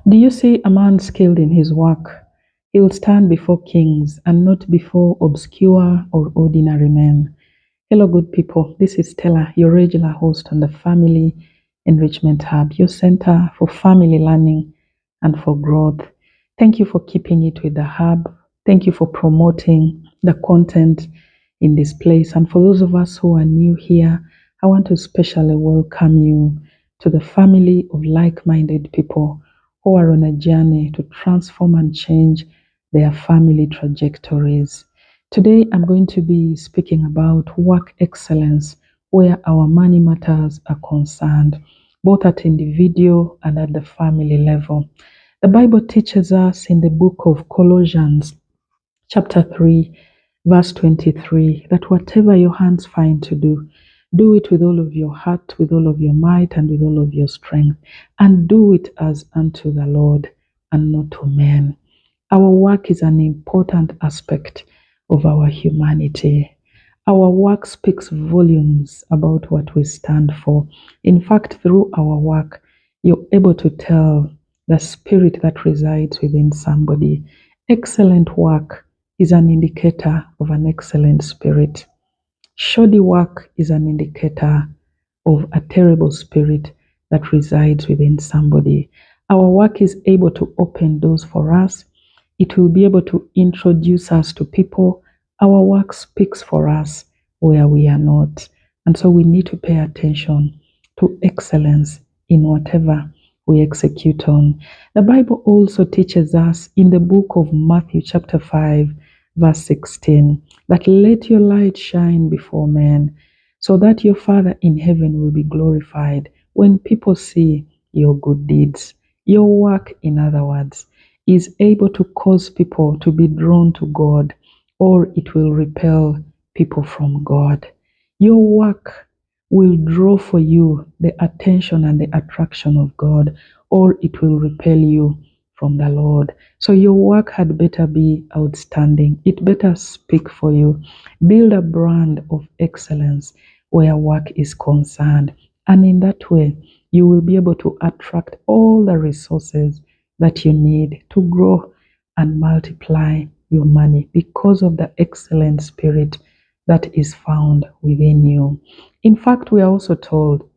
Do you see a man skilled in his work? He will stand before kings and not before obscure or ordinary men. Hello, good people. This is Stella, your regular host on the Family Enrichment Hub, your center for family learning and for growth. Thank you for keeping it with the hub. Thank you for promoting the content in this place. And for those of us who are new here, I want to specially welcome you to the family of like minded people who are on a journey to transform and change their family trajectories. Today, I'm going to be speaking about work excellence, where our money matters are concerned, both at individual and at the family level. The Bible teaches us in the book of Colossians, chapter 3, verse 23, that whatever your hands find to do, do it with all of your heart, with all of your might, and with all of your strength, and do it as unto the Lord and not to men. Our work is an important aspect of our humanity. Our work speaks volumes about what we stand for. In fact, through our work, you're able to tell the spirit that resides within somebody. Excellent work is an indicator of an excellent spirit. Shoddy work is an indicator of a terrible spirit that resides within somebody. Our work is able to open doors for us. It will be able to introduce us to people. Our work speaks for us where we are not. And so we need to pay attention to excellence in whatever we execute on. The Bible also teaches us in the book of Matthew, chapter 5, verse 16, that let your light shine before men, so that your Father in heaven will be glorified when people see your good deeds. Your work, in other words, is able to cause people to be drawn to God, or it will repel people from God. Your work will draw for you the attention and the attraction of God, or it will repel you from the Lord. So your work had better be outstanding. It better speak for you. Build a brand of excellence where work is concerned. And in that way, you will be able to attract all the resources that you need to grow and multiply your money because of the excellent spirit that is found within you. In fact, we are also told,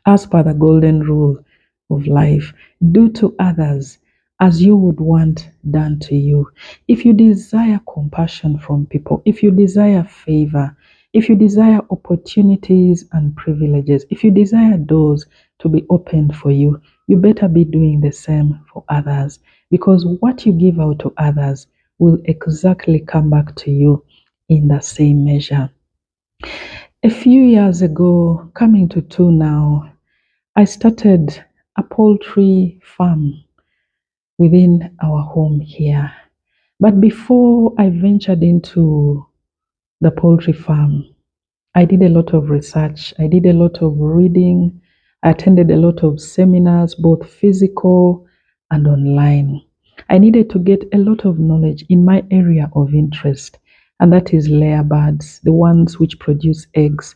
as per the golden rule of life, do to others as you would want done to you. If you desire compassion from people, if you desire favor, if you desire opportunities and privileges, if you desire doors to be opened for you, you better be doing the same for others, because what you give out to others will exactly come back to you in the same measure. A few years ago, coming to two now, I started a poultry farm within our home here. But before I ventured into the poultry farm, I did a lot of research. I did a lot of reading. I attended a lot of seminars, both physical and online. I needed to get a lot of knowledge in my area of interest, and that is layer birds, the ones which produce eggs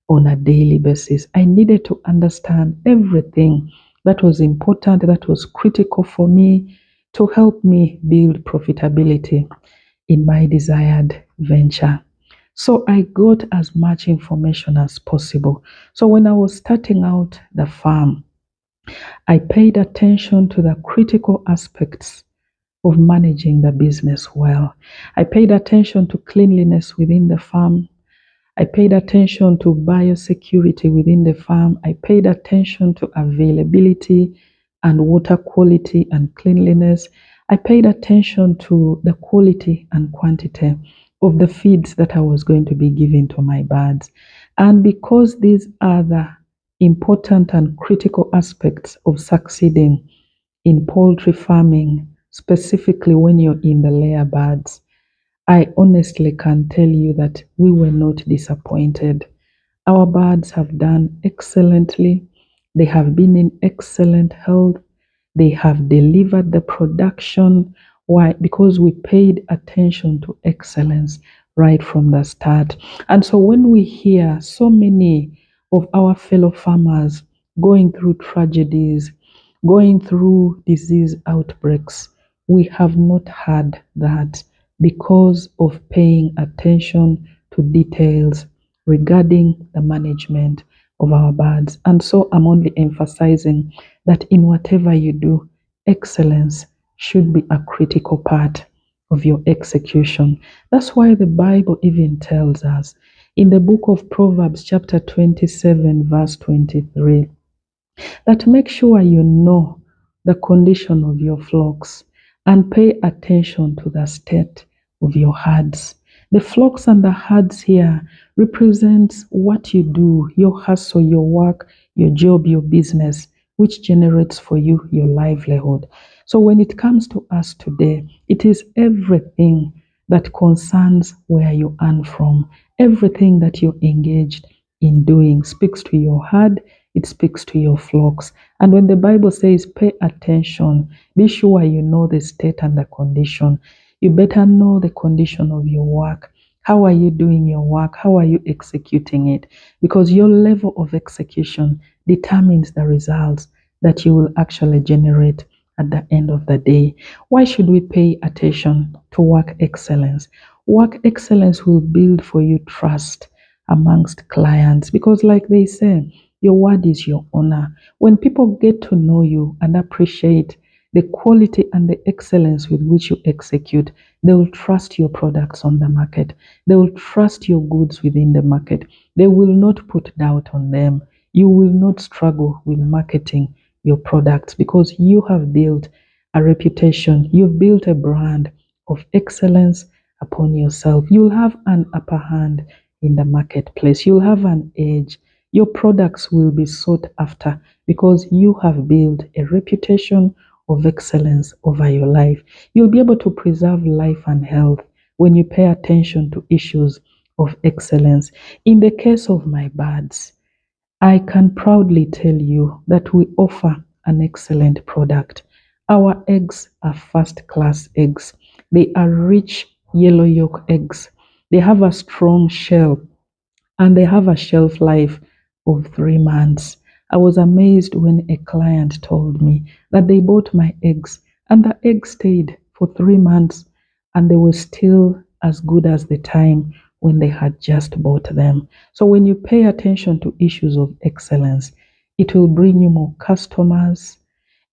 on a daily basis. I needed to understand everything that was important, that was critical for me to help me build profitability in my desired venture. So I got as much information as possible. So when I was starting out the farm, I paid attention to the critical aspects of managing the business well. I paid attention to cleanliness within the farm. I paid attention to biosecurity within the farm. I paid attention to availability and water quality and cleanliness. I paid attention to the quality and quantity of the feeds that I was going to be giving to my birds. And because these are the important and critical aspects of succeeding in poultry farming, specifically when you're in the layer birds, I honestly can tell you that we were not disappointed. Our birds have done excellently. They have been in excellent health. They have delivered the production. Why? Because we paid attention to excellence right from the start. And so when we hear so many of our fellow farmers going through tragedies, going through disease outbreaks. We have not had that because of paying attention to details regarding the management of our birds. And so I'm only emphasizing that in whatever you do, excellence should be a critical part of your execution. That's why the Bible even tells us in the book of Proverbs, chapter 27, verse 23, that make sure you know the condition of your flocks and pay attention to the state of your herds. The flocks and the herds here represents what you do, your hustle, your work, your job, your business, which generates for you your livelihood. So when it comes to us today, it is everything that concerns where you earn from. Everything that you're engaged in doing speaks to your herd, it speaks to your flocks. And when the Bible says pay attention, be sure you know the state and the condition. You better know the condition of your work. How are you doing your work? How are you executing it? Because your level of execution determines the results that you will actually generate at the end of the day. Why should we pay attention to work excellence? Work excellence will build for you trust amongst clients because, like they say, your word is your honor. When people get to know you and appreciate the quality and the excellence with which you execute, they will trust your products on the market. They will trust your goods within the market. They will not put doubt on them. You will not struggle with marketing your products because you have built a reputation. You've built a brand of excellence upon yourself. You'll have an upper hand in the marketplace. You'll have an edge. Your products will be sought after because you have built a reputation of excellence over your life. You'll be able to preserve life and health when you pay attention to issues of excellence. In the case of my birds, I can proudly tell you that we offer an excellent product. Our eggs are first class eggs. They are rich yellow yolk eggs. They have a strong shell and they have a shelf life of 3 months. I was amazed when a client told me that they bought my eggs and the eggs stayed for 3 months and they were still as good as the time when they had just bought them. So when you pay attention to issues of excellence, it will bring you more customers,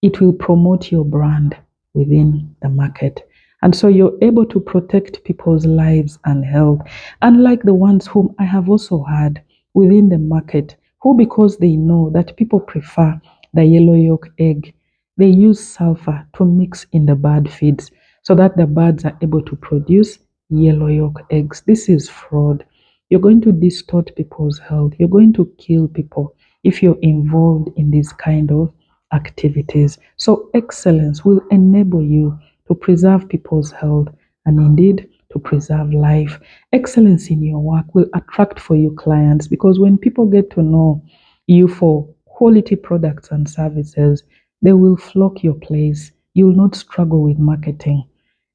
it will promote your brand within the market. And so you're able to protect people's lives and health, unlike the ones whom I have also had within the market, who, because they know that people prefer the yellow yolk egg, they use sulfur to mix in the bird feeds so that the birds are able to produce yellow yolk eggs. This is fraud. You're going to distort people's health. You're going to kill people if you're involved in this kind of activities. So excellence will enable you to preserve people's health and indeed to preserve life. Excellence in your work will attract for you clients because when people get to know you for quality products and services, they will flock your place. You will not struggle with marketing.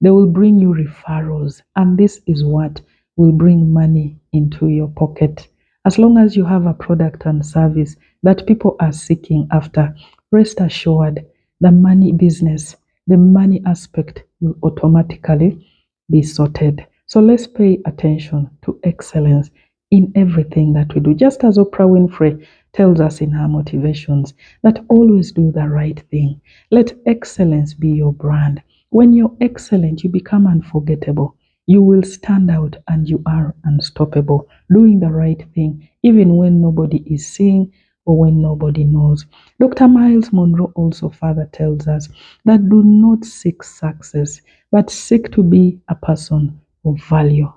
They will bring you referrals, and this is what will bring money into your pocket. As long as you have a product and service that people are seeking after, rest assured the money business, the money aspect will automatically be sorted. So let's pay attention to excellence in everything that we do. Just as Oprah Winfrey tells us in her motivations that always do the right thing. Let excellence be your brand. When you're excellent, you become unforgettable. You will stand out and you are unstoppable, doing the right thing, even when nobody is seeing or when nobody knows. Dr. Miles Monroe also further tells us that do not seek success, but seek to be a person of value.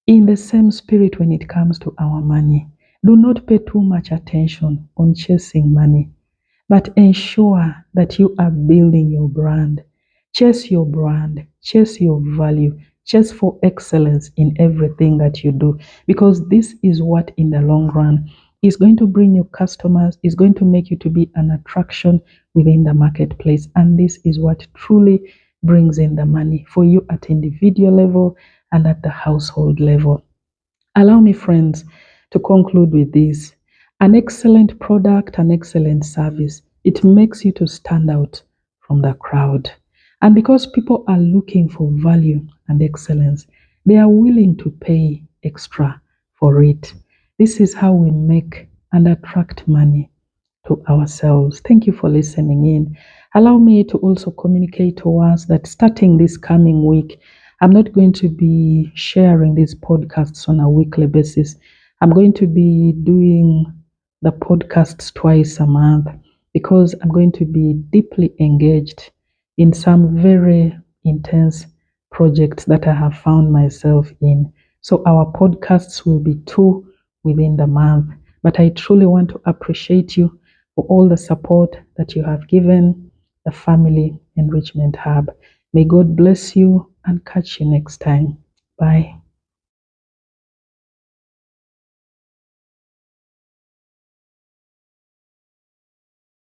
In the same spirit, when it comes to our money, do not pay too much attention on chasing money, but ensure that you are building your brand. Chase your brand, chase your value, chase for excellence in everything that you do, because this is what in the long run is going to bring you customers, is going to make you to be an attraction within the marketplace. And this is what truly brings in the money for you at individual level and at the household level. Allow me, friends, to conclude with this. An excellent product, an excellent service It makes you to stand out from the crowd. And because people are looking for value and excellence, they are willing to pay extra for it. This is how we make and attract money to ourselves. Thank you for listening in. Allow me to also communicate to us that starting this coming week, I'm not going to be sharing these podcasts on a weekly basis. I'm going to be doing the podcasts twice a month because I'm going to be deeply engaged in some very intense projects that I have found myself in. So our podcasts will be two within the month. But I truly want to appreciate you for all the support that you have given the Family Enrichment Hub. May God bless you and catch you next time. Bye.